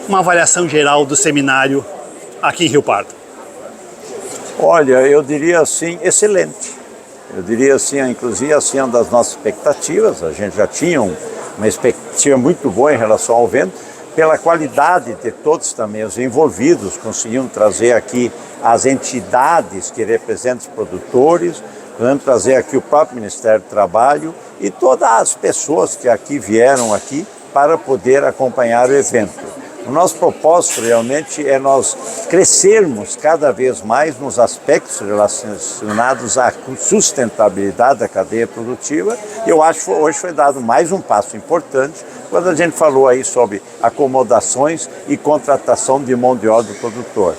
uma avaliação geral do seminário aqui em Rio Pardo? Olha, eu diria assim, excelente. Eu diria assim, inclusive assim, uma das nossas expectativas, a gente já tinha uma expectativa muito boa em relação ao evento, pela qualidade de todos também os envolvidos, conseguiram trazer aqui as entidades que representam os produtores, podemos trazer aqui o próprio Ministério do Trabalho e todas as pessoas que aqui vieram aqui para poder acompanhar o evento. O nosso propósito realmente é nós crescermos cada vez mais nos aspectos relacionados à sustentabilidade da cadeia produtiva. E eu acho que hoje foi dado mais um passo importante quando a gente falou aí sobre acomodações e contratação de mão de obra do produtor.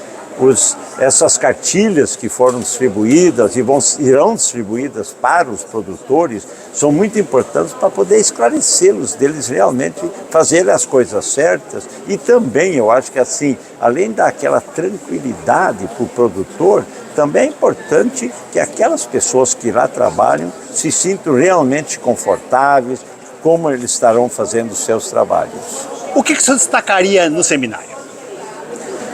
Essas cartilhas que foram distribuídas e irão distribuídas para os produtores são muito importantes para poder esclarecê-los, deles realmente fazerem as coisas certas. E também eu acho que assim, além daquela tranquilidade para o produtor, também é importante que aquelas pessoas que lá trabalham se sintam realmente confortáveis, como eles estarão fazendo os seus trabalhos. O que você destacaria no seminário?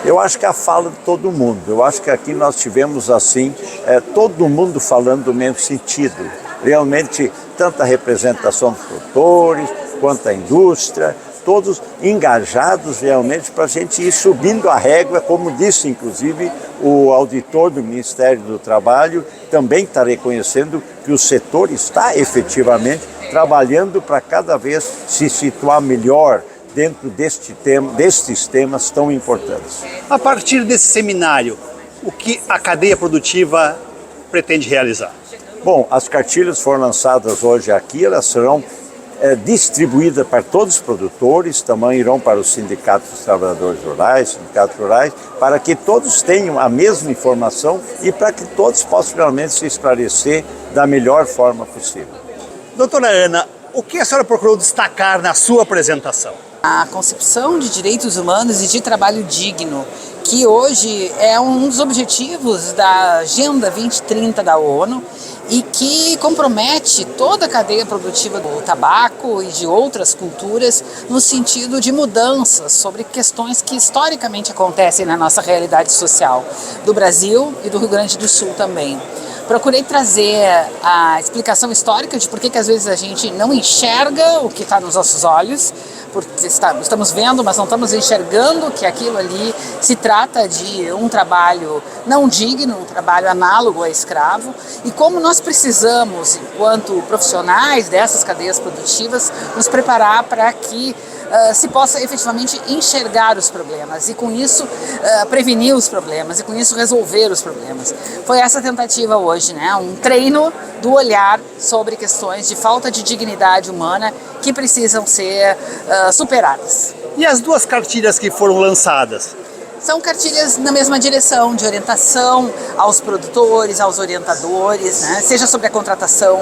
Eu acho que a fala de todo mundo. Eu acho que aqui nós tivemos assim, todo mundo falando do mesmo sentido. Realmente, tanto a representação dos produtores, quanto a indústria, todos engajados realmente para a gente ir subindo a régua, como disse inclusive o auditor do Ministério do Trabalho, também está reconhecendo que o setor está efetivamente trabalhando para cada vez se situar melhor dentro destes temas tão importantes. A partir desse seminário, o que a cadeia produtiva pretende realizar? Bom, as cartilhas foram lançadas hoje aqui, elas serão distribuídas para todos os produtores, também irão para os sindicatos dos trabalhadores rurais, sindicatos rurais, para que todos tenham a mesma informação e para que todos possam realmente se esclarecer da melhor forma possível. Doutora Ana, o que a senhora procurou destacar na sua apresentação? A concepção de direitos humanos e de trabalho digno, que hoje é um dos objetivos da Agenda 2030 da ONU e que compromete toda a cadeia produtiva do tabaco e de outras culturas no sentido de mudanças sobre questões que historicamente acontecem na nossa realidade social do Brasil e do Rio Grande do Sul também. Procurei trazer a explicação histórica de por que às vezes a gente não enxerga o que está nos nossos olhos, porque estamos vendo, mas não estamos enxergando que aquilo ali se trata de um trabalho não digno, um trabalho análogo a escravo, e como nós precisamos, enquanto profissionais dessas cadeias produtivas, nos preparar para que se possa efetivamente enxergar os problemas e com isso prevenir os problemas e com isso resolver os problemas. Foi essa tentativa hoje, né? Um treino do olhar sobre questões de falta de dignidade humana que precisam ser superadas. E as duas cartilhas que foram lançadas? São cartilhas na mesma direção, de orientação aos produtores, aos orientadores, né? Seja sobre a contratação,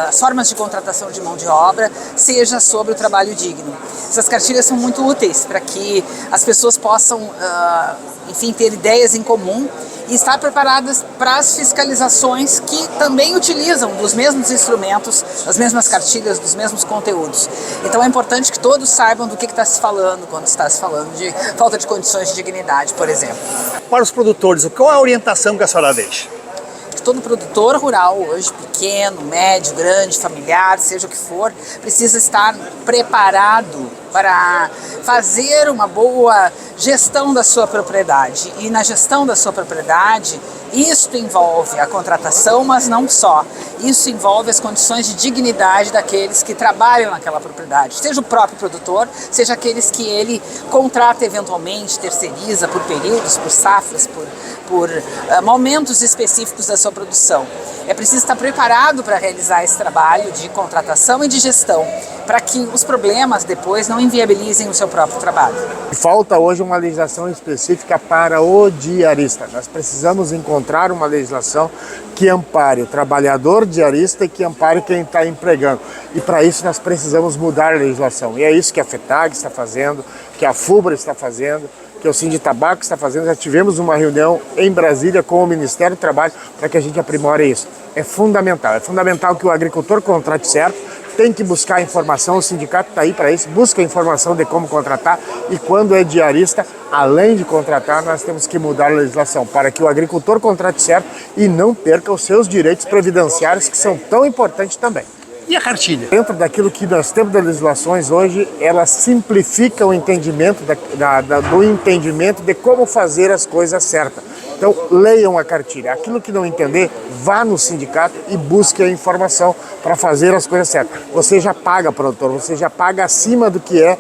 as formas de contratação de mão de obra, seja sobre o trabalho digno. Essas cartilhas são muito úteis para que as pessoas possam, enfim, ter ideias em comum e estar preparadas para as fiscalizações que também utilizam dos mesmos instrumentos, das mesmas cartilhas, dos mesmos conteúdos. Então é importante que todos saibam do que está se falando quando está se falando de falta de condições de dignidade, por exemplo. Para os produtores, qual é a orientação que a senhora deixa? Todo produtor rural hoje, pequeno, médio, grande, familiar, seja o que for, precisa estar preparado para fazer uma boa gestão da sua propriedade. E na gestão da sua propriedade, isso envolve a contratação, mas não só. Isso envolve as condições de dignidade daqueles que trabalham naquela propriedade. Seja o próprio produtor, seja aqueles que ele contrata eventualmente, terceiriza por períodos, por safras, por momentos específicos da sua produção. É preciso estar preparado para realizar esse trabalho de contratação e de gestão, para que os problemas depois não inviabilizem o seu próprio trabalho. Falta hoje uma legislação específica para o diarista. Nós precisamos encontrar uma legislação que ampare o trabalhador diarista e que ampare quem está empregando. E para isso nós precisamos mudar a legislação. E é isso que a FETAG está fazendo, que a FUBRA está fazendo, que o Sinditabaco está fazendo. Já tivemos uma reunião em Brasília com o Ministério do Trabalho para que a gente aprimore isso. É fundamental que o agricultor contrate certo, tem que buscar informação, o sindicato está aí para isso, busca informação de como contratar, e quando é diarista, além de contratar, nós temos que mudar a legislação para que o agricultor contrate certo e não perca os seus direitos previdenciários, que são tão importantes também. E a cartilha? Dentro daquilo que nós temos das legislações hoje, ela simplifica o entendimento do entendimento de como fazer as coisas certas. Então, leiam a cartilha. Aquilo que não entender, vá no sindicato e busque a informação para fazer as coisas certas. Você já paga, produtor, você já paga acima do que é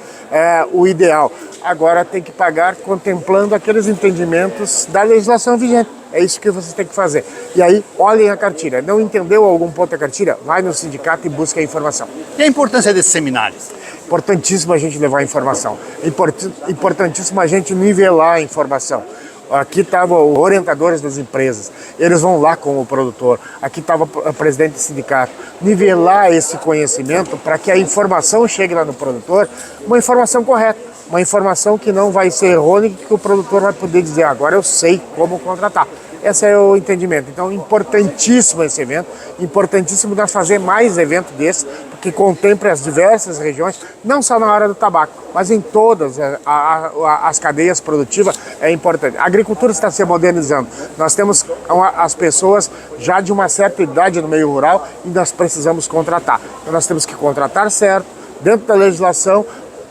o ideal. Agora tem que pagar contemplando aqueles entendimentos da legislação vigente. É isso que você tem que fazer. E aí, olhem a cartilha. Não entendeu algum ponto da cartilha? Vai no sindicato e busca a informação. E a importância desses seminários? Importantíssimo a gente levar a informação. Importantíssimo a gente nivelar a informação. Aqui estavam os orientadores das empresas, eles vão lá com o produtor. Aqui estava o presidente do sindicato. Nivelar esse conhecimento para que a informação chegue lá no produtor, uma informação correta, uma informação que não vai ser errônea, que o produtor vai poder dizer, agora eu sei como contratar. Esse é o entendimento. Então, importantíssimo esse evento, importantíssimo nós fazer mais eventos desses, que contemple as diversas regiões, não só na área do tabaco, mas em todas as cadeias produtivas, é importante. A agricultura está se modernizando. Nós temos as pessoas já de uma certa idade no meio rural e nós precisamos contratar. Então, nós temos que contratar certo, dentro da legislação.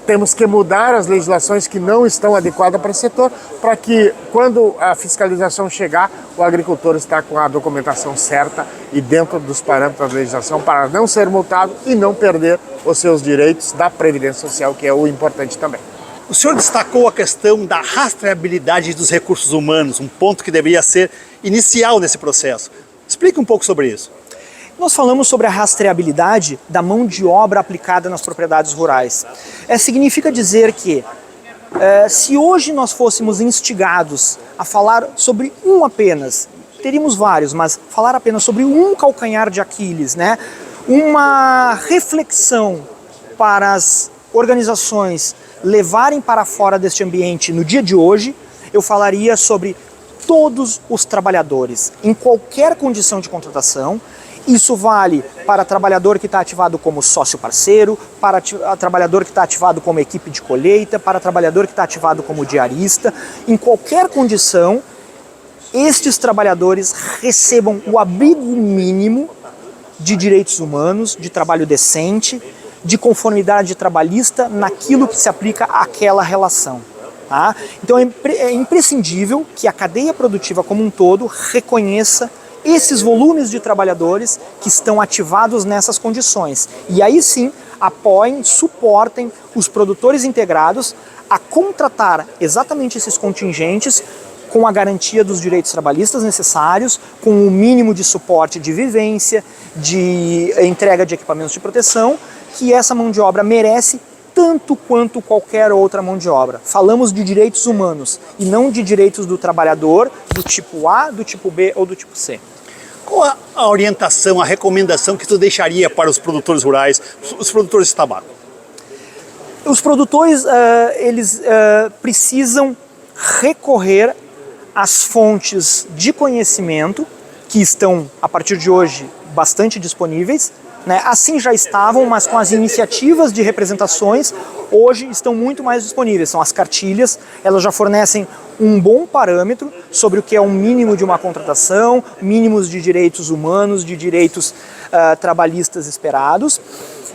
Temos que mudar as legislações que não estão adequadas para esse setor, para que, quando a fiscalização chegar, o agricultor está com a documentação certa e dentro dos parâmetros da legislação para não ser multado e não perder os seus direitos da Previdência Social, que é o importante também. O senhor destacou a questão da rastreabilidade dos recursos humanos, um ponto que deveria ser inicial nesse processo. Explique um pouco sobre isso. Nós falamos sobre a rastreabilidade da mão de obra aplicada nas propriedades rurais. Significa dizer que, se hoje nós fôssemos instigados a falar sobre um apenas, teríamos vários, mas falar apenas sobre um calcanhar de Aquiles, né? Uma reflexão para as organizações levarem para fora deste ambiente no dia de hoje, eu falaria sobre todos os trabalhadores, em qualquer condição de contratação. Isso vale para trabalhador que está ativado como sócio parceiro, para trabalhador que está ativado como equipe de colheita, para trabalhador que está ativado como diarista. Em qualquer condição, estes trabalhadores recebam o abrigo mínimo de direitos humanos, de trabalho decente, de conformidade trabalhista naquilo que se aplica àquela relação. Tá? Então é imprescindível que a cadeia produtiva como um todo reconheça esses volumes de trabalhadores que estão ativados nessas condições. E aí sim, apoiem, suportem os produtores integrados a contratar exatamente esses contingentes com a garantia dos direitos trabalhistas necessários, com o mínimo de suporte de vivência, de entrega de equipamentos de proteção, que essa mão de obra merece tanto quanto qualquer outra mão de obra. Falamos de direitos humanos e não de direitos do trabalhador do tipo A, do tipo B ou do tipo C. Qual a orientação, a recomendação que tu deixaria para os produtores rurais, os produtores de tabaco? Os produtores, eles precisam recorrer às fontes de conhecimento que estão, a partir de hoje, bastante disponíveis, né? Assim já estavam, mas com as iniciativas de representações, hoje estão muito mais disponíveis. São as cartilhas, elas já fornecem um bom parâmetro sobre o que é um mínimo de uma contratação, mínimos de direitos humanos, de direitos trabalhistas esperados.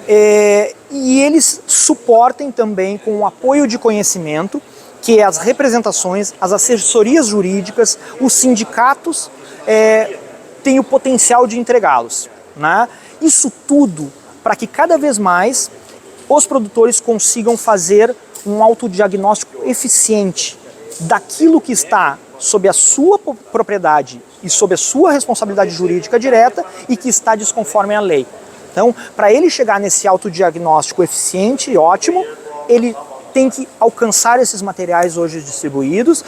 E eles suportem também com o apoio de conhecimento que as representações, as assessorias jurídicas, os sindicatos têm o potencial de entregá-los, né? Isso tudo para que cada vez mais os produtores consigam fazer um autodiagnóstico eficiente daquilo que está sob a sua propriedade e sob a sua responsabilidade jurídica direta e que está desconforme à lei. Então, para ele chegar nesse autodiagnóstico eficiente e ótimo, ele tem que alcançar esses materiais hoje distribuídos,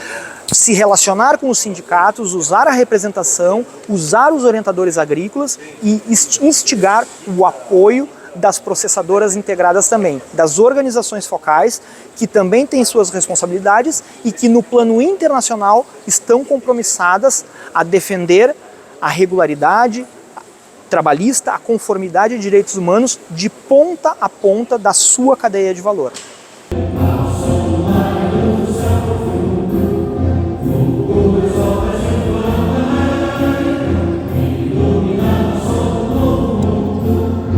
se relacionar com os sindicatos, usar a representação, usar os orientadores agrícolas e instigar o apoio das processadoras integradas também, das organizações focais, que também têm suas responsabilidades e que no plano internacional estão compromissadas a defender a regularidade, trabalhista, a conformidade de direitos humanos de ponta a ponta da sua cadeia de valor.